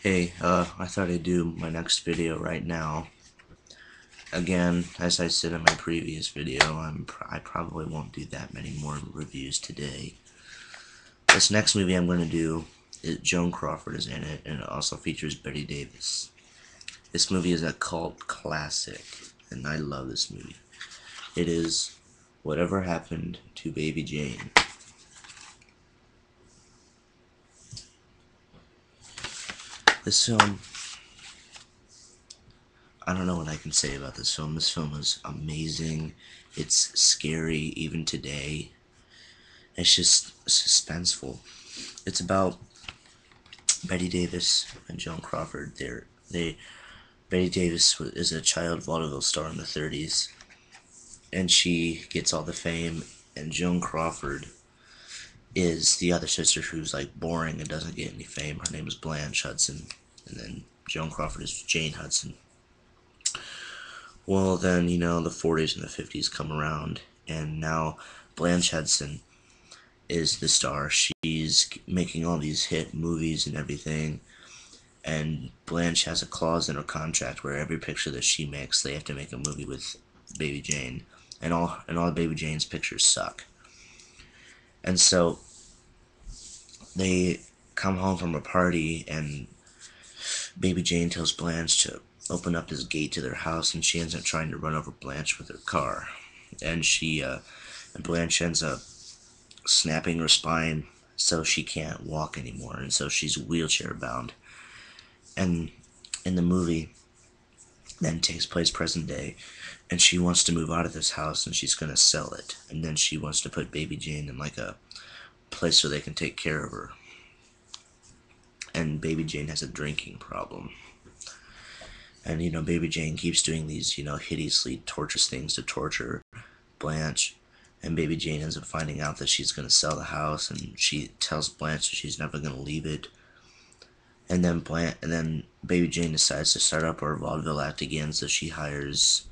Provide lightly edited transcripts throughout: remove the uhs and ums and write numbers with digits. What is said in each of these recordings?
Hey, I thought I'd do my next video right now. Again, as I said in my previous video, I probably won't do that many more reviews today. This next movie I'm going to do, Joan Crawford is in it, and it also features Bette Davis. This movie is a cult classic, and I love this movie. It is Whatever Happened to Baby Jane. This film, I don't know what I can say about this film. This film is amazing. It's scary even today. It's just suspenseful. It's about Bette Davis and Joan Crawford. Bette Davis is a child vaudeville star in the 30s, and she gets all the fame. And Joan Crawford is the other sister who's like boring and doesn't get any fame. Her name is Blanche Hudson, and then Joan Crawford is Jane Hudson. Well, then the 40s and the 50s come around, and now Blanche Hudson is the star. She's making all these hit movies and everything, and Blanche has a clause in her contract where every picture that she makes, they have to make a movie with Baby Jane, and all Baby Jane's pictures suck. And so they come home from a party, and Baby Jane tells Blanche to open up this gate to their house, and she ends up trying to run over Blanche with her car, and Blanche ends up snapping her spine so she can't walk anymore, and so she's wheelchair bound. And in the movie then takes place present day, and she wants to move out of this house, and she's gonna sell it, and then she wants to put Baby Jane in like a place where they can take care of her. And Baby Jane has a drinking problem, and Baby Jane keeps doing these hideously torturous things to torture Blanche. And Baby Jane ends up finding out that she's going to sell the house, and she tells Blanche that she's never going to leave it. And then Baby Jane decides to start up her vaudeville act again, so she hires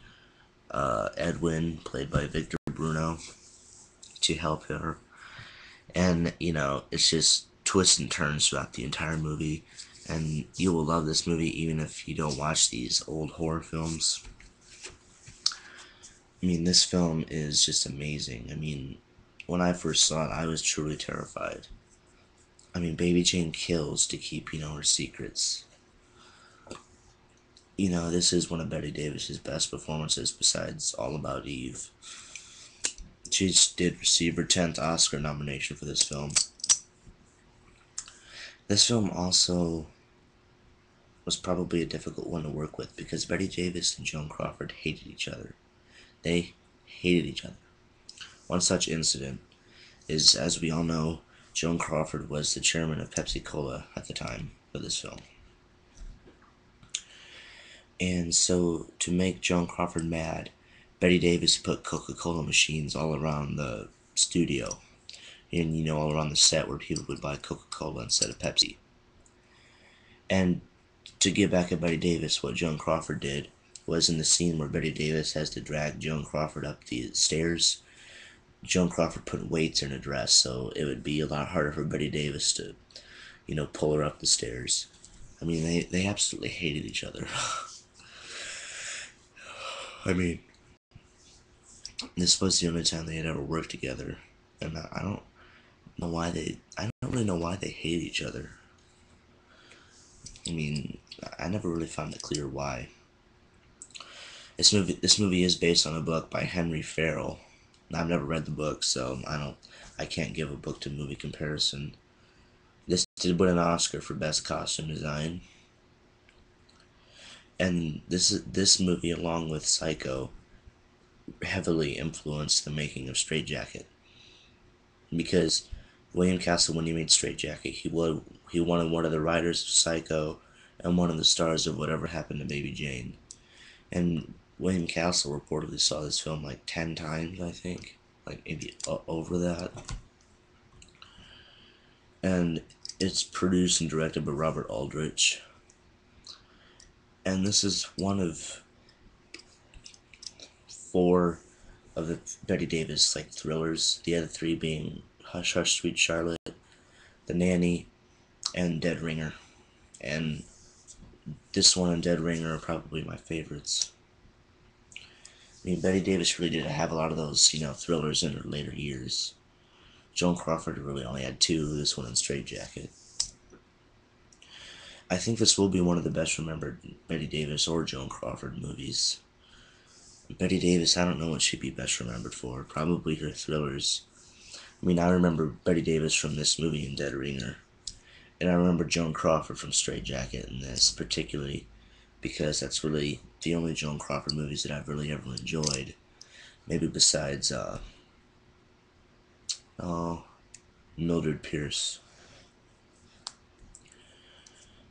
Edwin, played by Victor Bruno, to help her. And it's just twists and turns throughout the entire movie, and you will love this movie even if you don't watch these old horror films. I mean, this film is just amazing. I mean, when I first saw it, I was truly terrified. I mean, Baby Jane kills to keep, her secrets. This is one of Bette Davis's best performances besides All About Eve. She did receive her 10th Oscar nomination for this film. This film also was probably a difficult one to work with because Bette Davis and Joan Crawford hated each other. They hated each other. One such incident is, as we all know, Joan Crawford was the chairman of Pepsi-Cola at the time for this film. And so, to make Joan Crawford mad, Bette Davis put Coca-Cola machines all around the studio, and all around the set where people would buy Coca-Cola instead of Pepsi. And to get back at Bette Davis, what Joan Crawford did was, in the scene where Bette Davis has to drag Joan Crawford up the stairs, Joan Crawford put weights in her dress, so it would be a lot harder for Bette Davis to, pull her up the stairs. I mean, they absolutely hated each other. I mean, this was the only time they had ever worked together, and I don't really know why they hate each other. I mean, I never really found it clear why. This movie is based on a book by Henry Farrell. I've never read the book, so I can't give a book to movie comparison. This did win an Oscar for Best Costume Design. And this movie, along with Psycho, heavily influenced the making of Straight Jacket. Because William Castle, when he made Straight Jacket, he wanted one of the writers of Psycho and one of the stars of Whatever Happened to Baby Jane. And William Castle reportedly saw this film like 10 times, I think. Like maybe over that. And it's produced and directed by Robert Aldrich. And this is one of 4 of the Bette Davis thrillers. The other 3 being Hush Hush Sweet Charlotte, The Nanny, and Dead Ringer. And this one and Dead Ringer are probably my favorites. I mean, Betty Davis really did have a lot of those, thrillers in her later years. Joan Crawford really only had two, this one and Straight Jacket. I think this will be one of the best remembered Betty Davis or Joan Crawford movies. Betty Davis, I don't know what she'd be best remembered for. Probably her thrillers. I mean, I remember Betty Davis from this movie and Dead Ringer. And I remember Joan Crawford from Straight Jacket in this, particularly because that's really the only Joan Crawford movies that I've really ever enjoyed. Maybe besides, oh, Mildred Pierce.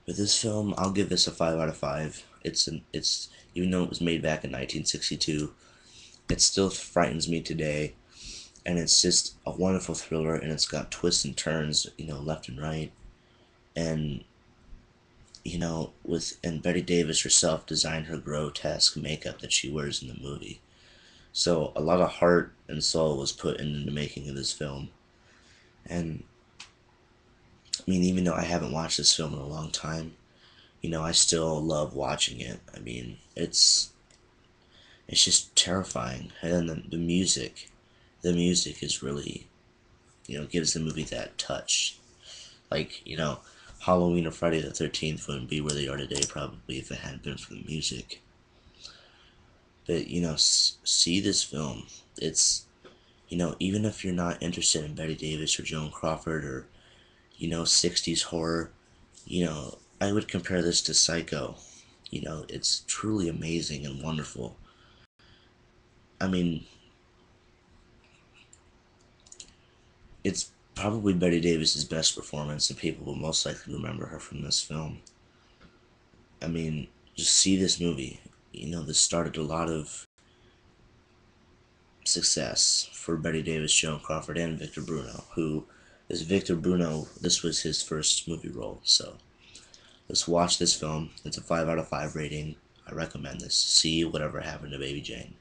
With this film, I'll give this a 5 out of 5. It's even though it was made back in 1962, it still frightens me today, and it's just a wonderful thriller, and it's got twists and turns, left and right, and and Betty Davis herself designed her grotesque makeup that she wears in the movie. So a lot of heart and soul was put into the making of this film, and I mean, even though I haven't watched this film in a long time, I still love watching it. I mean, it's just terrifying. And then the music is really, gives the movie that touch. Like, Halloween or Friday the 13th wouldn't be where they are today probably if it hadn't been for the music. But, see this film. It's, even if you're not interested in Betty Davis or Joan Crawford or, 60s horror, I would compare this to Psycho. It's truly amazing and wonderful. I mean, it's probably Betty Davis's best performance, and people will most likely remember her from this film. I mean, just see this movie. This started a lot of success for Betty Davis, Joan Crawford, and Victor Bruno, who is Victor Bruno. This was his first movie role, so let's watch this film. It's a 5 out of 5 rating. I recommend this. See Whatever Happened to Baby Jane.